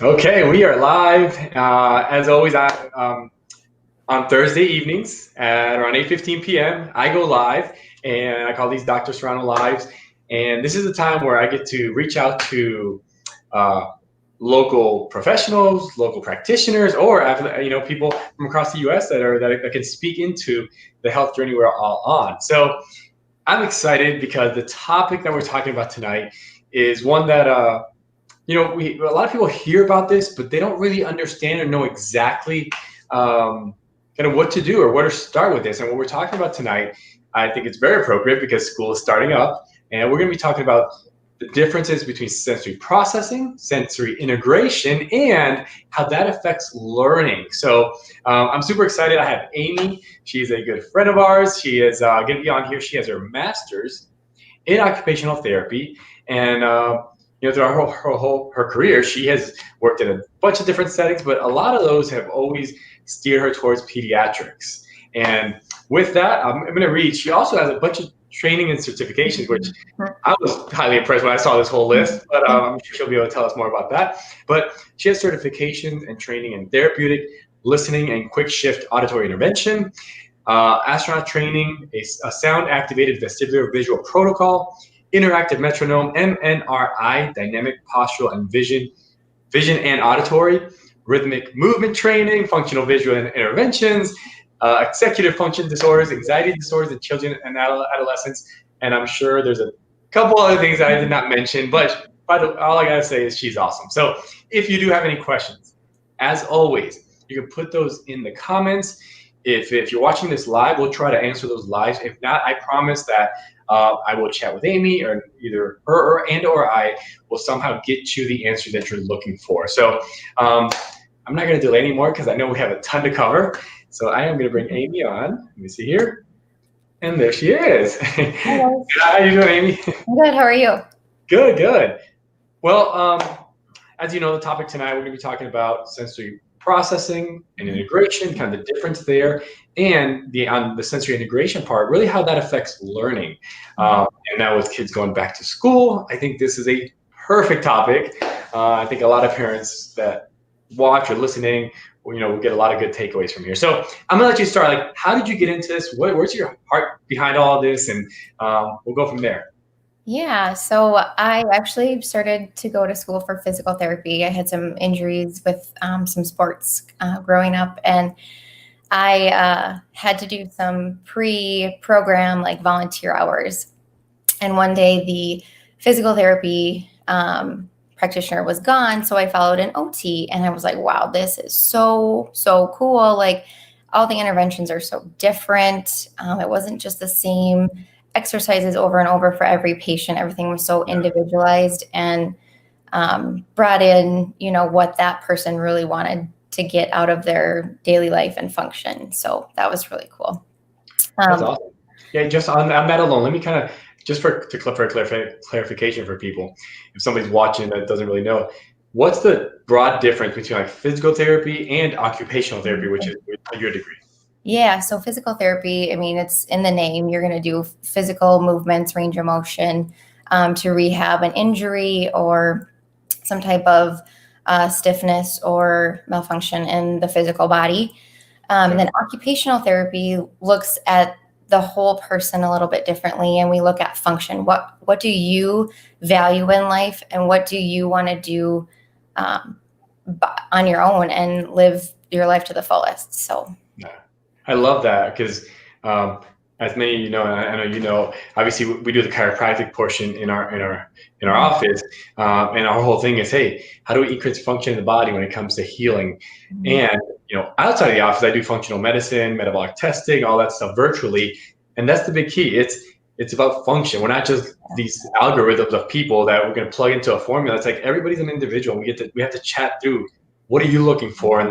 Okay, we are live. As always, on Thursday evenings at around 8:15 p.m., I go live, and I call these Dr. Serrano Lives. And this is the time where I get to reach out to local professionals, local practitioners, or people from across the U.S. that can speak into the health journey we're all on. So I'm excited because the topic that we're talking about tonight is one that a lot of people hear about this, but they don't really understand or know exactly kind of what to do or where to start with this. And what we're talking about tonight, I think it's very appropriate because school is starting up, and we're going to be talking about the differences between sensory processing, sensory integration, and how that affects learning. So I'm super excited. I have Amy. She's a good friend of ours. She is going to be on here. She has her master's in occupational therapy, and throughout her career, she has worked in a bunch of different settings, but a lot of those have always steered her towards pediatrics. And with that, I'm going to read. She also has a bunch of training and certifications, which I was highly impressed when I saw this whole list, but I'm sure she'll be able to tell us more about that. But she has certifications and training in therapeutic listening and quick shift auditory intervention, astronaut training, a sound activated vestibular visual protocol, interactive metronome, MNRI, dynamic postural and vision and auditory, rhythmic movement training, functional visual interventions, executive function disorders, anxiety disorders in children and adolescents, and I'm sure there's a couple other things I did not mention, but all I gotta say is she's awesome. So if you do have any questions, as always, you can put those in the comments. If you're watching this live, we'll try to answer those live. If not, I promise that I will chat with Amy, or either her or I will somehow get you the answer that you're looking for. So I'm not going to delay anymore because I know we have a ton to cover. So I am going to bring Amy on. Let me see here. And there she is. Hello. How are you doing, Amy? Good. How are you? Good. Well, as you know, the topic tonight, we're going to be talking about sensory processing and integration, kind of the difference there, and on the sensory integration part, really how that affects learning. And now with kids going back to school, I think this is a perfect topic. I think a lot of parents that watch or listening, will get a lot of good takeaways from here. So I'm gonna let you start. Like, how did you get into this? Where's your heart behind all of this? And we'll go from there. Yeah, so I actually started to go to school for physical therapy. I had some injuries with some sports growing up, and I had to do some pre-program like volunteer hours. And one day the physical therapy practitioner was gone, so I followed an OT, and I was like, wow, this is so cool. Like, all the interventions are so different. It wasn't just the same exercises over and over for every patient. Everything was so individualized and brought in, what that person really wanted to get out of their daily life and function. So that was really cool. That's awesome. Yeah, just on that alone, let me kind of, just for clarification for people, if somebody's watching that doesn't really know, what's the broad difference between like physical therapy and occupational therapy, which is your degree? Yeah, so physical therapy, I mean, it's in the name. You're going to do physical movements, range of motion to rehab an injury or some type of stiffness or malfunction in the physical body. And then occupational therapy looks at the whole person a little bit differently, and we look at function. What do you value in life, and what do you want to do on your own and live your life to the fullest? So. I love that because as many of you know, and I know you know, obviously we do the chiropractic portion in our office, and our whole thing is, hey, how do we increase function in the body when it comes to healing? And outside of the office, I do functional medicine, metabolic testing, all that stuff virtually, and that's the big key. It's about function. We're not just these algorithms of people that we're going to plug into a formula. It's like everybody's an individual. We have to chat through what are you looking for, and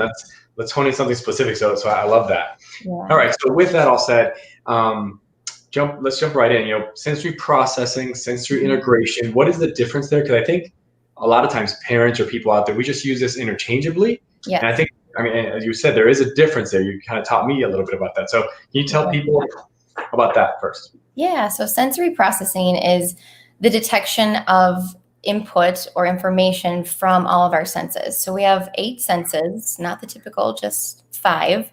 let's hone in something specific. So I love that. Yeah. All right. So with that all said, let's jump right in. Sensory processing, sensory integration. What is the difference there? Because I think a lot of times parents or people out there, we just use this interchangeably. Yeah. And I think, as you said, there is a difference there. You kind of taught me a little bit about that. So can you tell people about that first? Yeah. So sensory processing is the detection of input or information from all of our senses. So we have 8 senses, not the typical just 5.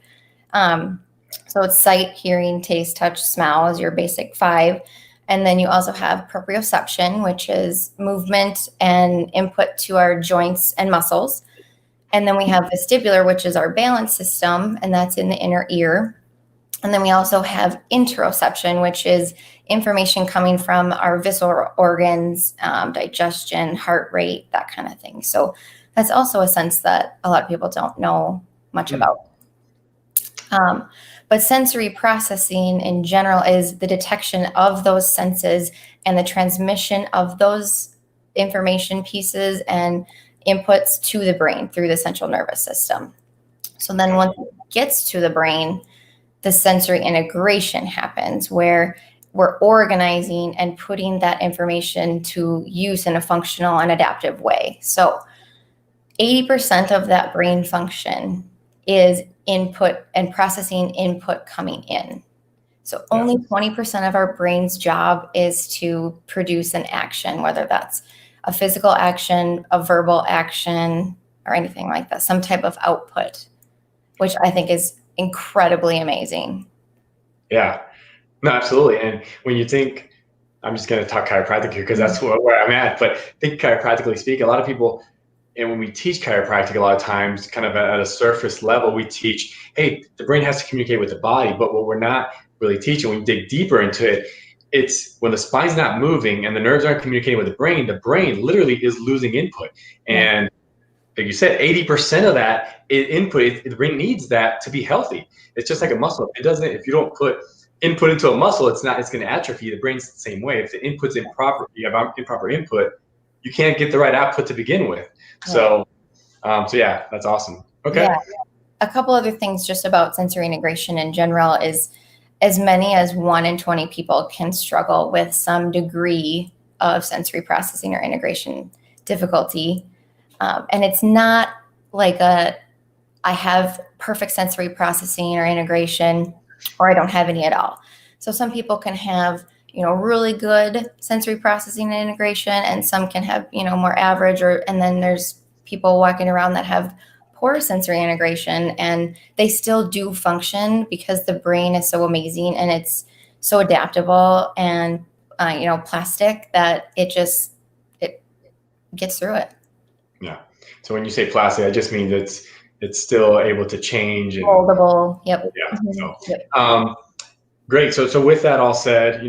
So it's sight, hearing, taste, touch, smell is your basic 5. And then you also have proprioception, which is movement and input to our joints and muscles. And then we have vestibular, which is our balance system, and that's in the inner ear. And then we also have interoception, which is information coming from our visceral organs, digestion, heart rate, that kind of thing. So that's also a sense that a lot of people don't know much about. But sensory processing in general is the detection of those senses and the transmission of those information pieces and inputs to the brain through the central nervous system. So then once it gets to the brain, the sensory integration happens where we're organizing and putting that information to use in a functional and adaptive way. So 80% of that brain function is input and processing input coming in. So only 20% of our brain's job is to produce an action, whether that's a physical action, a verbal action, or anything like that, some type of output, which I think is incredibly amazing. Yeah, no, absolutely. And when you think, I'm just going to talk chiropractic here because that's where I'm at, but think chiropractically speaking, a lot of people, and when we teach chiropractic, a lot of times kind of at a surface level, we teach, hey, the brain has to communicate with the body. But what we're not really teaching, when you dig deeper into it, it's when the spine's not moving and the nerves aren't communicating with the brain literally is losing input. And like you said, 80% of that input, the brain needs that to be healthy. It's just like a muscle. It doesn't, if you don't put input into a muscle, it's going to atrophy. The brain's the same way. If the input's improper, you have improper input, you can't get the right output to begin with. So yeah, that's awesome. Okay. Yeah. A couple other things just about sensory integration in general is as many as 1 in 20 people can struggle with some degree of sensory processing or integration difficulty. And it's not like I have perfect sensory processing or integration, or I don't have any at all. So some people can have, really good sensory processing and integration, and some can have, more average, and then there's people walking around that have poor sensory integration and they still do function because the brain is so amazing and it's so adaptable and, plastic that it gets through it. Yeah. So when you say plastic, I just mean it's still able to change. And, moldable. Yep. Yeah. So, great. So with that all said,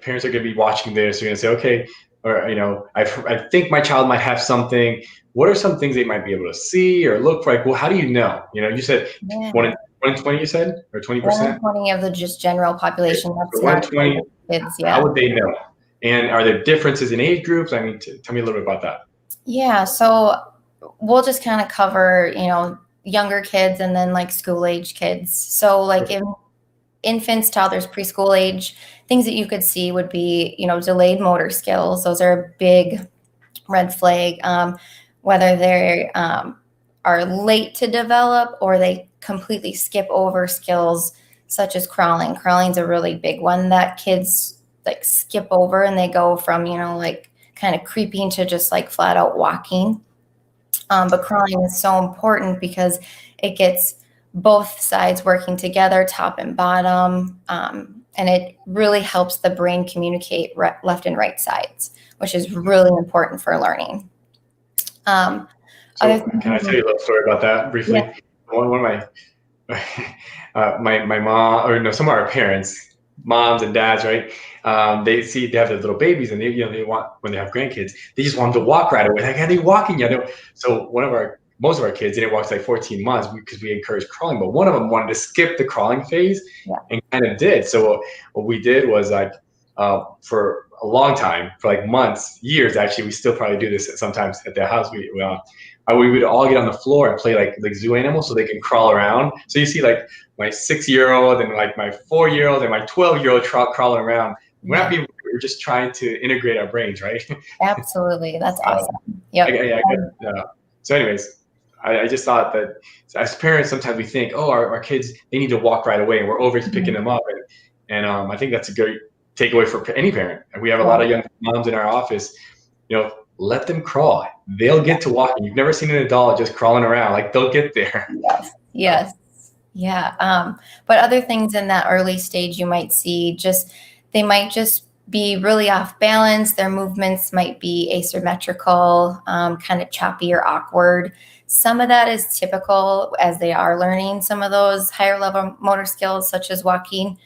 parents are going to be watching this. You're going to say, okay, or, I think my child might have something. What are some things they might be able to see or look for? Like, well, how do you know? You said 1 in 20, you said, or 20%? 1 in 20 of the just general population. That's 1 in 20 kids. Yeah. How would they know? And are there differences in age groups? I mean, tell me a little bit about that. Yeah. So we'll just kind of cover, younger kids and then like school age kids. So like in infants, toddlers, preschool age, things that you could see would be, delayed motor skills. Those are a big red flag. Whether they are late to develop or they completely skip over skills such as crawling. Crawling's a really big one that kids like skip over and they go from, like kind of creeping to just like flat out walking. But crawling is so important because it gets both sides working together, top and bottom. And it really helps the brain communicate left and right sides, which is really important for learning. Can I tell you a little story about that briefly? Yeah. One of my mom, or no, some of our parents, moms and dads, right? They have their little babies, and they want, when they have grandkids, they just want them to walk right away. Like, are they walking yet? So most of our kids didn't walk to like 14 months because we encouraged crawling, but one of them wanted to skip the crawling phase and kind of did. So what we did was like, for a long time, for like months, years, actually, we still probably do this sometimes at their house. We would all get on the floor and play like zoo animals so they can crawl around. So you see like my 6-year-old and like my 4-year-old and my 12-year-old crawling around. We're just trying to integrate our brains, right? Absolutely. That's awesome. Yep. So anyways, I just thought that as parents, sometimes we think, oh, our kids, they need to walk right away, and we're always picking them up. And I think that's a great takeaway for any parent. And we have a lot of young moms in our office, let them crawl. They'll get to walking. You've never seen an adult just crawling around. Like, they'll get there. Yes. Yes. Yeah. But other things in that early stage, you might see they might just be really off balance. Their movements might be asymmetrical, kind of choppy or awkward. Some of that is typical as they are learning some of those higher level motor skills, such as walking.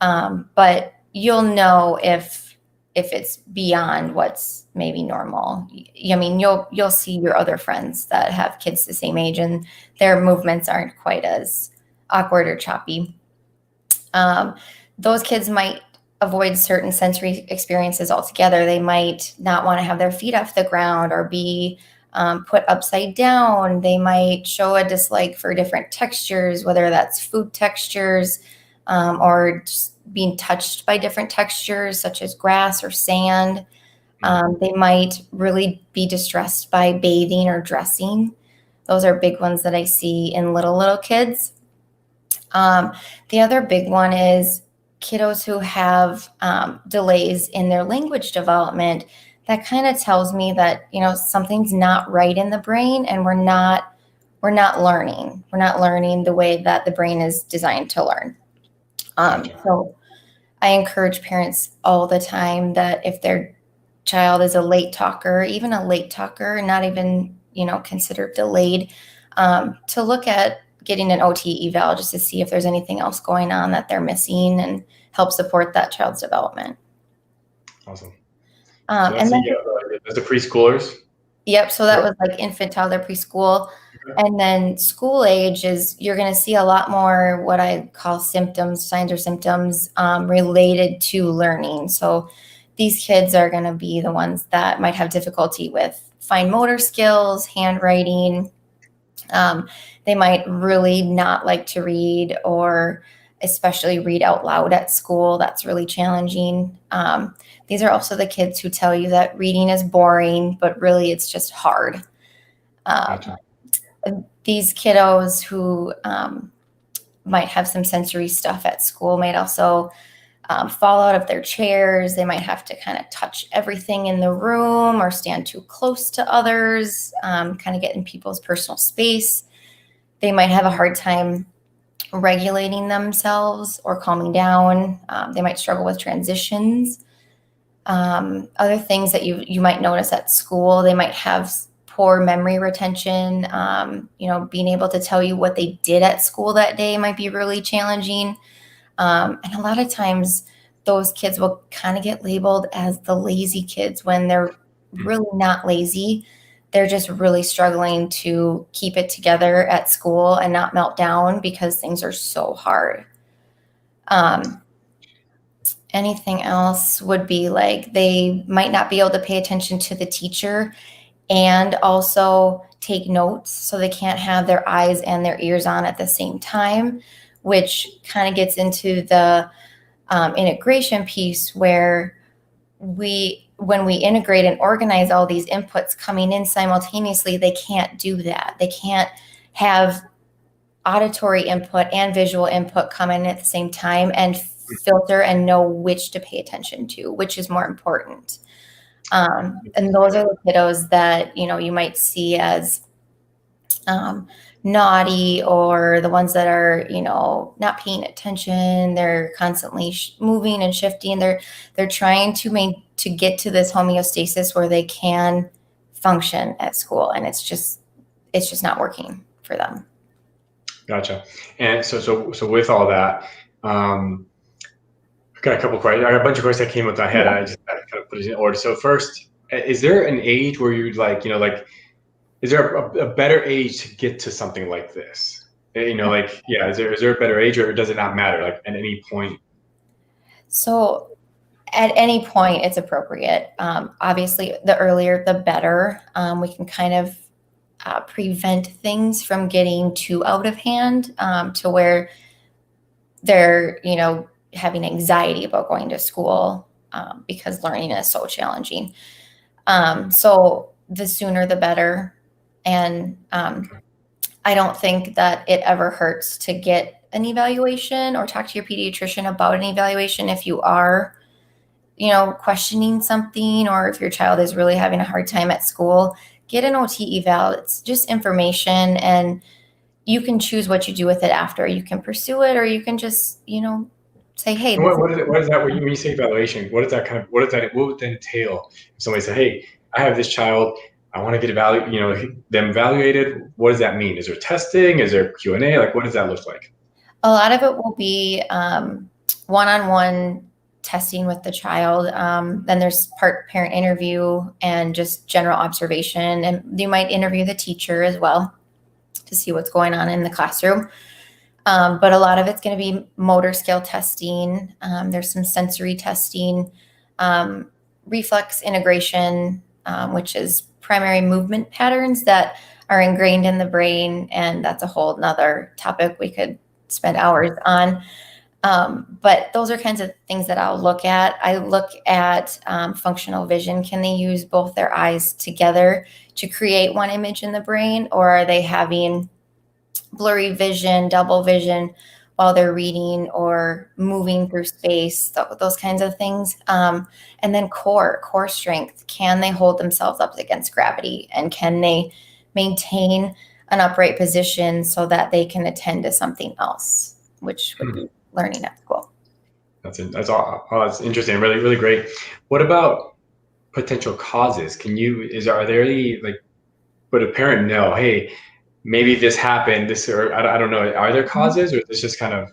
But you'll know if it's beyond what's maybe normal. I mean, you'll see your other friends that have kids the same age, and their movements aren't quite as awkward or choppy. Those kids might avoid certain sensory experiences altogether. They might not want to have their feet off the ground or be put upside down. They might show a dislike for different textures, whether that's food textures or just being touched by different textures, such as grass or sand. They might really be distressed by bathing or dressing. Those are big ones that I see in little kids. The other big one is kiddos who have delays in their language development. That kind of tells me that, something's not right in the brain, and we're not learning. We're not learning the way that the brain is designed to learn. So I encourage parents all the time that if their child is a late talker, even a late talker, not even, considered delayed, to look at getting an OT eval just to see if there's anything else going on that they're missing and help support that child's development. Awesome. And then the preschoolers. Yep. So that was like infant, toddler, preschool. Okay. And then school age you're going to see a lot more what I call signs or symptoms related to learning. So these kids are going to be the ones that might have difficulty with fine motor skills, handwriting. They might really not like to read, or especially read out loud at school. That's really challenging. These are also the kids who tell you that reading is boring, but really it's just hard. Gotcha. These kiddos who might have some sensory stuff at school might also fall out of their chairs. They might have to kind of touch everything in the room or stand too close to others, kind of get in people's personal space. They might have a hard time regulating themselves or calming down. They might struggle with transitions. Other things that you might notice at school, they might have poor memory retention. Being able to tell you what they did at school that day might be really challenging. And a lot of times those kids will kind of get labeled as the lazy kids when they're really not lazy. They're just really struggling to keep it together at school and not melt down because things are so hard. Anything else would be like they might not be able to pay attention to the teacher and also take notes. So they can't have their eyes and their ears on at the same time, which kind of gets into the integration piece where when we integrate and organize all these inputs coming in simultaneously, they can't do that. They can't have auditory input and visual input come in at the same time and filter and know which to pay attention to, which is more important. And those are the kiddos that, you might see as naughty, or the ones that are, not paying attention. They're constantly moving and shifting. They're trying to get to this homeostasis where they can function at school, and it's just not working for them. Gotcha. And so with all that, I've got a couple questions. I got a bunch of questions that came up in my head. I just kind of put it in order. So first, is there an age where you'd is there a better age to get to something like this? Is there a better age, or does it not matter, like at any point? So at any point it's appropriate. Obviously the earlier the better. We can kind of prevent things from getting too out of hand, to where they're, having anxiety about going to school, because learning is so challenging. So the sooner the better. And I don't think that it ever hurts to get an evaluation or talk to your pediatrician about an evaluation if you are questioning something, or if your child is really having a hard time at school, get an OT eval. It's just information, and you can choose what you do with it after. You can pursue it, or you can just, say, hey. And what is that when you say evaluation? What would that entail? If somebody said, hey, I have this child, I want to get them evaluated. What does that mean? Is there testing? Is there Q&A? Like, what does that look like? A lot of it will be one-on-one testing with the child. Then there's parent interview and just general observation. And you might interview the teacher as well to see what's going on in the classroom. But a lot of it's going to be motor skill testing. There's some sensory testing, reflex integration, which is primary movement patterns that are ingrained in the brain. And that's a whole nother topic we could spend hours on. But those are kinds of things that I'll look at. I look at functional vision. Can they use both their eyes together to create one image in the brain, or are they having blurry vision, double vision while they're reading or moving through space, those kinds of things. And then core strength. Can they hold themselves up against gravity, and can they maintain an upright position so that they can attend to something else, which would be learning at school. That's interesting. Really, really great. What about potential causes? Are there any, like, would a parent know, hey, maybe this happened, or I don't know, are there causes, or is this just kind of,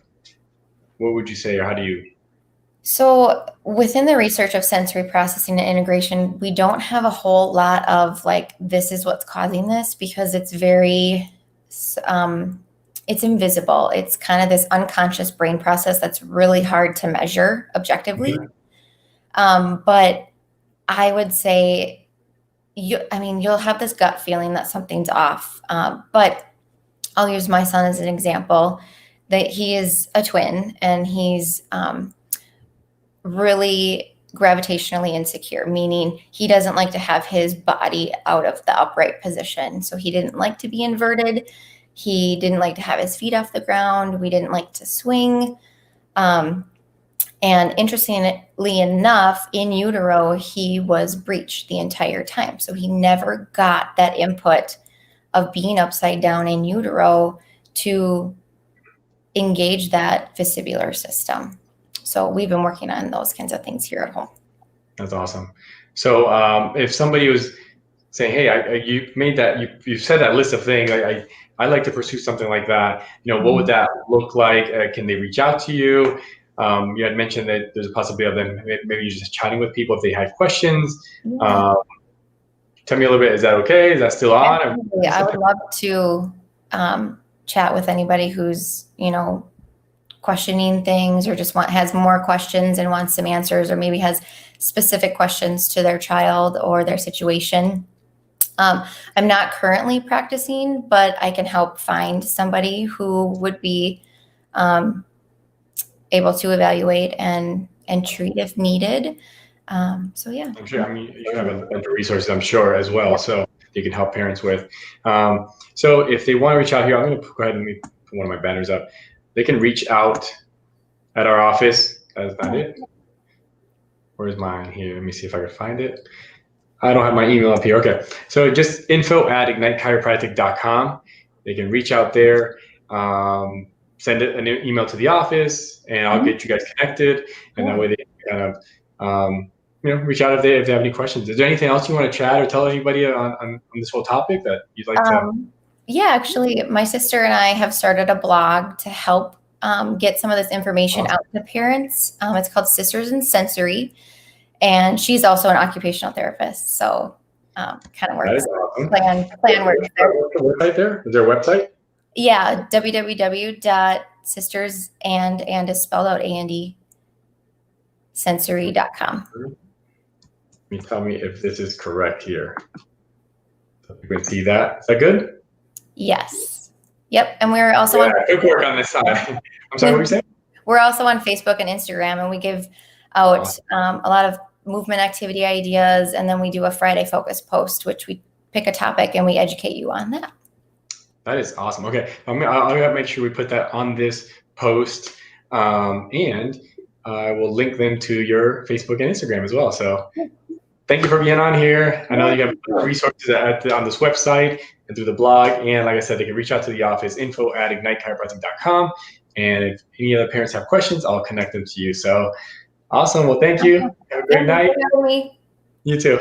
what would you say, or how do you? So within the research of sensory processing and integration, we don't have a whole lot of like, this is what's causing this, because it's very, it's invisible. It's kind of this unconscious brain process that's really hard to measure objectively. But I would say, you'll have this gut feeling that something's off. But I'll use my son as an example, that he is a twin, and he's really gravitationally insecure, meaning he doesn't like to have his body out of the upright position. So he didn't like to be inverted. He didn't like to have his feet off the ground. We didn't like to swing. And interestingly enough, in utero, he was breached the entire time. So he never got that input of being upside down in utero to engage that vestibular system. So we've been working on those kinds of things here at home. That's awesome. So if somebody was saying, hey, you said that list of things, I like to pursue something like that, what would that look like? Can they reach out to you? You had mentioned that there's a possibility of them maybe just chatting with people if they had questions. Yeah. Tell me a little bit, is that okay? Is that still on? Absolutely. I would love to chat with anybody who's, questioning things, or just has more questions and wants some answers, or maybe has specific questions to their child or their situation. I'm not currently practicing, but I can help find somebody who would be able to evaluate and treat if needed. So yeah. I'm sure. You have a bunch of resources, I'm sure, as well, so you can help parents with. So if they want to reach out here, I'm going to go ahead and put one of my banners up. They can reach out at our office. Is that it? Where's mine here? Let me see if I can find it. I don't have my email up here. Okay. So just info@ignitechiropractic.com. They can reach out there, send an email to the office, and I'll get you guys connected. And that way they can kind of, reach out if they have any questions. Is there anything else you want to chat or tell anybody on this whole topic that you'd like to? Yeah, actually, my sister and I have started a blog to help get some of this information out to parents. It's called Sisters in Sensory, and she's also an occupational therapist. So kind of works. Awesome. Plan works there. What's the website there? Is there a website? Yeah, www.sisters and is spelled out AND sensory.com. Tell me if this is correct here. So you can see that. Is that good? Yes. Yep. And we're also on good work on this side. I'm sorry, what were you saying? We're also on Facebook and Instagram, and we give out a lot of movement activity ideas, and then we do a Friday focus post, which we pick a topic and we educate you on that. That is awesome. Okay, I'll make sure we put that on this post. And I will link them to your Facebook and Instagram as well. So thank you for being on here. I know you have resources on this website and through the blog. And like I said, they can reach out to the office, info@ignitechiropractic.com. And if any other parents have questions, I'll connect them to you. So awesome. Well, thank you. Have a great night. Thank you for having me. You too.